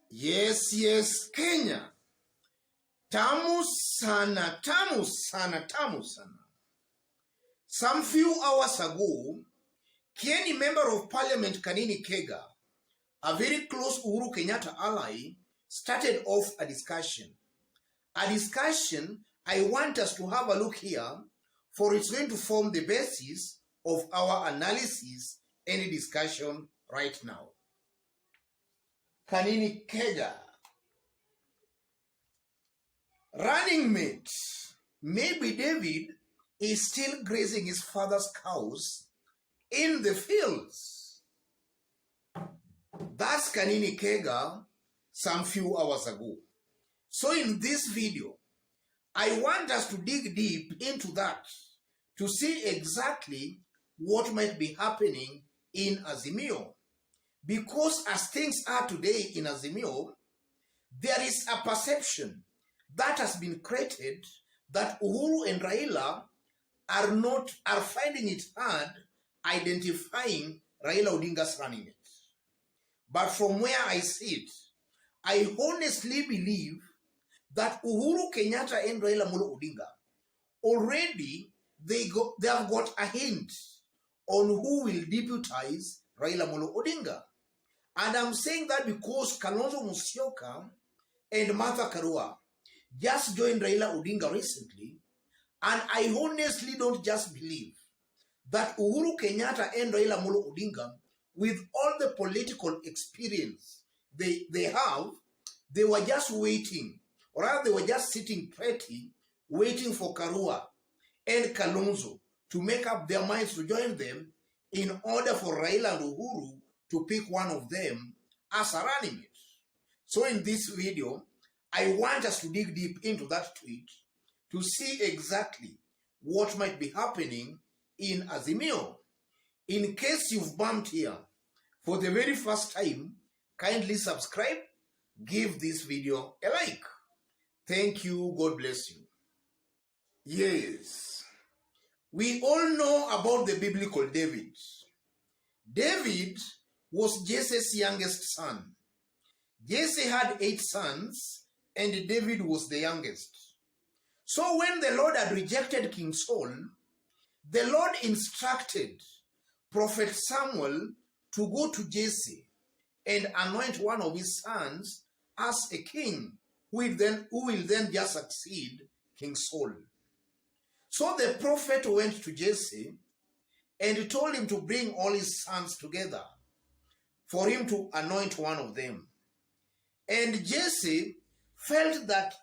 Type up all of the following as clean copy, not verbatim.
Yes, Kenya. Tamu sana, tamu sana, tamu sana. Some few hours ago, Kenyan Member of Parliament Kanini Kega, a very close Uhuru Kenyatta ally, started off a discussion. A discussion I want us to have a look here, for it's going to form the basis of our analysis and discussion right now. Kanini Kega. Running mate, maybe David is still grazing his father's cows in the fields. That's Kanini Kega some few hours ago. So in this video, I want us to dig deep into that to see exactly what might be happening in Azimio. Because as things are today in Azimio, there is a perception that has been created that Uhuru and Raila are finding it hard identifying Raila Odinga's running mate. But from where I sit, I honestly believe that Uhuru Kenyatta and Raila Odinga already they have got a hint on who will deputize Raila Odinga. And I'm saying that because Kalonzo Musyoka and Martha Karua just joined Raila Odinga recently, and I honestly don't just believe that Uhuru Kenyatta and Raila Odinga, with all the political experience they have, they were just waiting, or rather they were just sitting pretty, waiting for Karua and Kalonzo to make up their minds to join them in order for Raila and Uhuru to pick one of them as a running mate. So in this video, I want us to dig deep into that tweet to see exactly what might be happening in Azimio. In case you've bumped here for the very first time, kindly subscribe, give this video a like. Thank you, God bless you. Yes, we all know about the biblical David. David was Jesse's youngest son. Jesse had 8 sons, and David was the youngest. So when the Lord had rejected King Saul, the Lord instructed Prophet Samuel to go to Jesse and anoint one of his sons as a king who will then just succeed King Saul. So the prophet went to Jesse and told him to bring all his sons together for him to anoint one of them. And Jesse felt that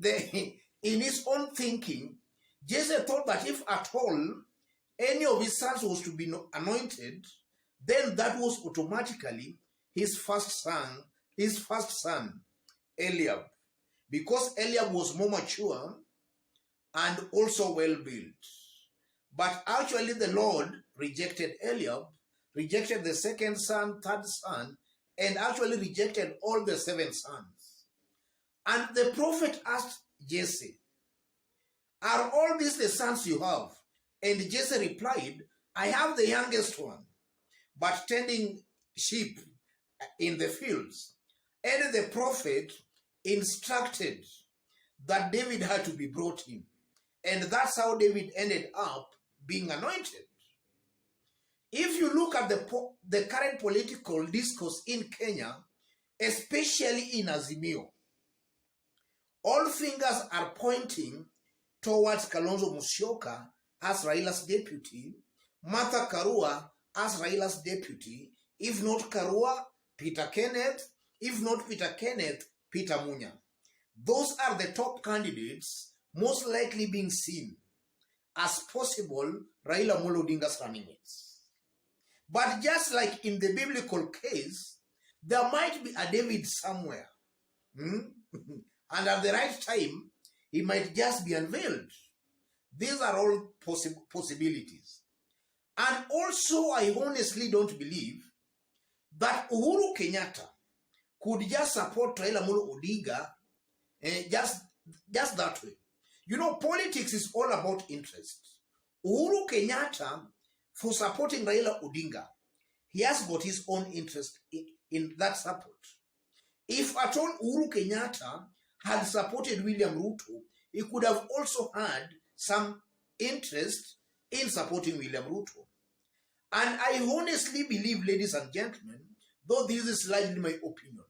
in his own thinking, Jesse thought that if at all any of his sons was to be anointed, then that was automatically his first son, Eliab, because Eliab was more mature and also well-built. But actually the Lord rejected Eliab, rejected the second son, third son, and actually rejected all the 7 sons. And the prophet asked Jesse, "Are all these the sons you have?" And Jesse replied, "I have the youngest one, but tending sheep in the fields." And the prophet instructed that David had to be brought in. And that's how David ended up being anointed. If you look at the current political discourse in Kenya, especially in Azimio, all fingers are pointing towards Kalonzo Musyoka as Raila's deputy, Martha Karua as Raila's deputy, if not Karua, Peter Kenneth, if not Peter Kenneth, Peter Munya. Those are the top candidates most likely being seen as possible Raila Odinga's running mates. But just like in the biblical case, there might be a David somewhere. And at the right time, he might just be unveiled. These are all possibilities. And also, I honestly don't believe that Uhuru Kenyatta could just support Raila Odinga just that way. You know, politics is all about interest. Uhuru Kenyatta, for supporting Raila Odinga, he has got his own interest in that support. If at all Uhuru Kenyatta had supported William Ruto, he could have also had some interest in supporting William Ruto. And I honestly believe, ladies and gentlemen, though this is largely my opinion,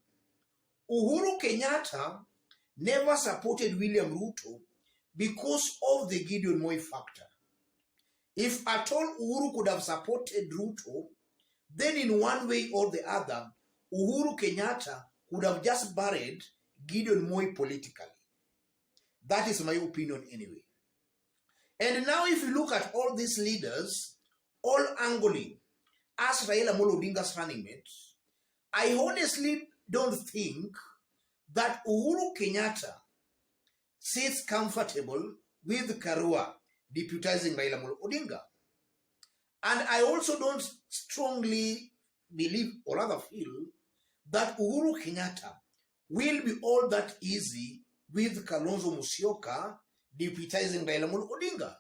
Uhuru Kenyatta never supported William Ruto because of the Gideon Moi factor. If at all Uhuru could have supported Ruto, then in one way or the other, Uhuru Kenyatta could have just buried Gideon Moi politically. That is my opinion anyway. And now if you look at all these leaders, all angling as Raila Amolo Odinga's running mate, I honestly don't think that Uhuru Kenyatta sits comfortable with Karua deputizing Raila Amolo Odinga. And I also don't strongly believe or rather feel that Uhuru Kenyatta will be all that easy with Kalonzo Musyoka deputizing Raila Amolo Odinga.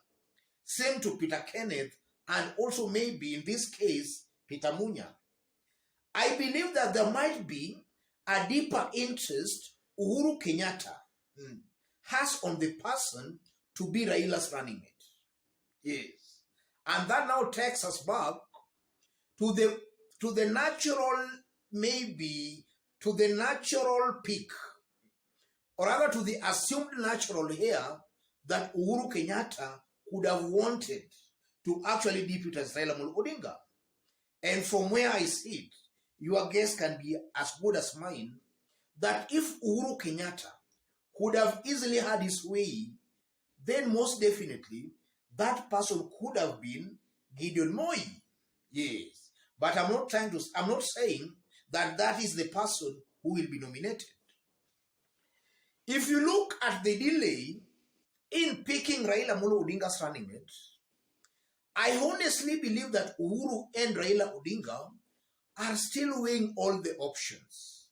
Same to Peter Kenneth and also maybe in this case Peter Munya. I believe that there might be a deeper interest Uhuru Kenyatta has on the person to be Raila's running mate. Yes. And that now takes us back to the natural, maybe to the natural peak, or rather to the assumed natural heir that Uhuru Kenyatta could have wanted to actually deputize Raila Amolo Odinga. And from where I sit, your guess can be as good as mine, that if Uhuru Kenyatta could have easily had his way, then most definitely that person could have been Gideon Moi. Yes. But I'm not saying that that is the person who will be nominated. If you look at the delay in picking Raila Amolo Odinga's running mate, I honestly believe that Uhuru and Raila Odinga are still weighing all the options.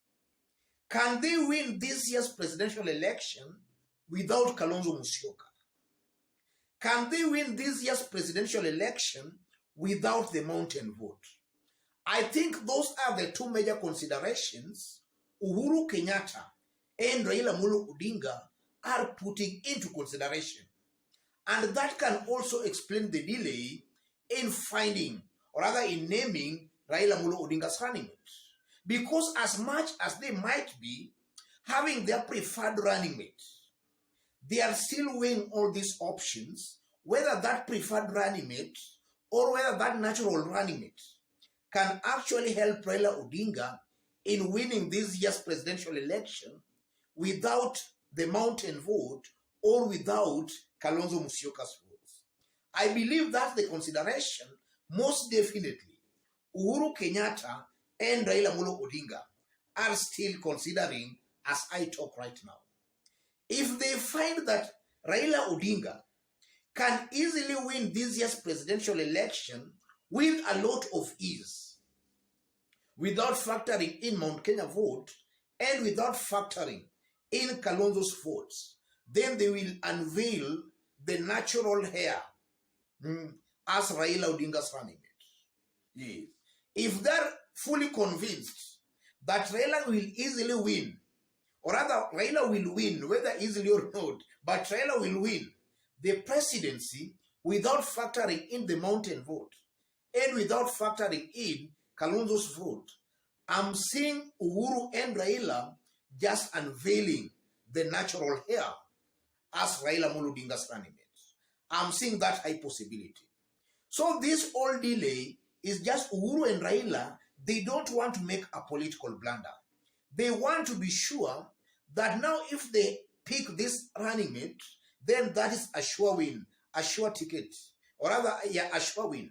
Can they win this year's presidential election without Kalonzo Musyoka? Can they win this year's presidential election without the mountain vote? I think those are the two major considerations Uhuru Kenyatta and Raila Amolo Odinga are putting into consideration. And that can also explain the delay in finding, or rather in naming, Raila Amolo Odinga's running mate. Because as much as they might be having their preferred running mate, they are still weighing all these options, whether that preferred running mate or whether that natural running mate can actually help Raila Odinga in winning this year's presidential election without the mountain vote or without Kalonzo Musyoka's votes. I believe that's the consideration most definitely Uhuru Kenyatta and Raila Amolo Odinga are still considering as I talk right now. If they find that Raila Odinga can easily win this year's presidential election with a lot of ease, without factoring in Mount Kenya vote and without factoring in Kalonzo's votes, then they will unveil the natural heir as Raila Odinga's running mate. Yes. If they're fully convinced that Raila will easily win, or rather Raila will win, whether easily or not, but Raila will win the presidency without factoring in the mountain vote and without factoring in Kalonzo's vote, I'm seeing Uhuru and Raila just unveiling the natural heir as Raila Amolo Odinga's running mate. I'm seeing that high possibility. So this all delay is just Uhuru and Raila. They don't want to make a political blunder. They want to be sure that now if they pick this running mate, then that is a sure win, a sure ticket, or rather, yeah, a sure win.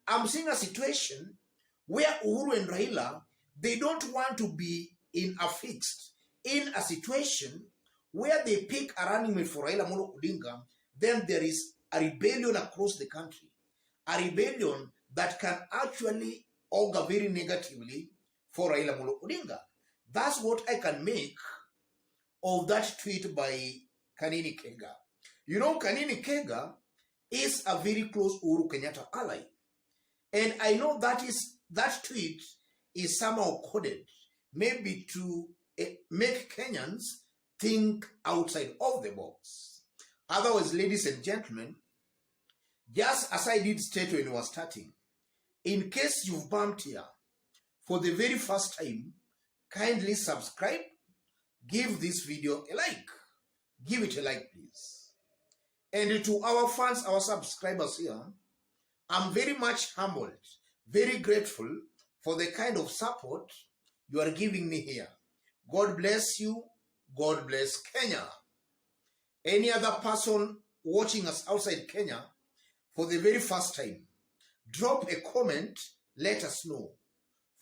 I'm seeing a situation where Uhuru and Raila, they don't want to be in a situation where they pick a running mate for Raila Amolo Odinga, then there is a rebellion across the country, a rebellion that can actually augur very negatively for Raila Amolo Odinga. That's what I can make of that tweet by Kanini Kega. You know, Kanini Kega is a very close Uhuru Kenyatta ally. And I know that tweet is somehow coded maybe to make Kenyans think outside of the box. Otherwise, ladies and gentlemen, just as I did state when we were starting, in case you've bumped here for the very first time, kindly subscribe, give this video a like. Give it a like, please. And to our fans, our subscribers here, I'm very much humbled, very grateful for the kind of support you are giving me here. God bless you. God bless Kenya. Any other person watching us outside Kenya for the very first time, drop a comment, let us know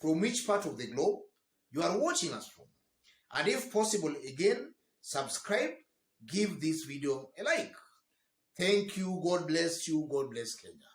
from which part of the globe you are watching us from. And if possible, again, subscribe, give this video a like. Thank you. God bless you. God bless Kenya.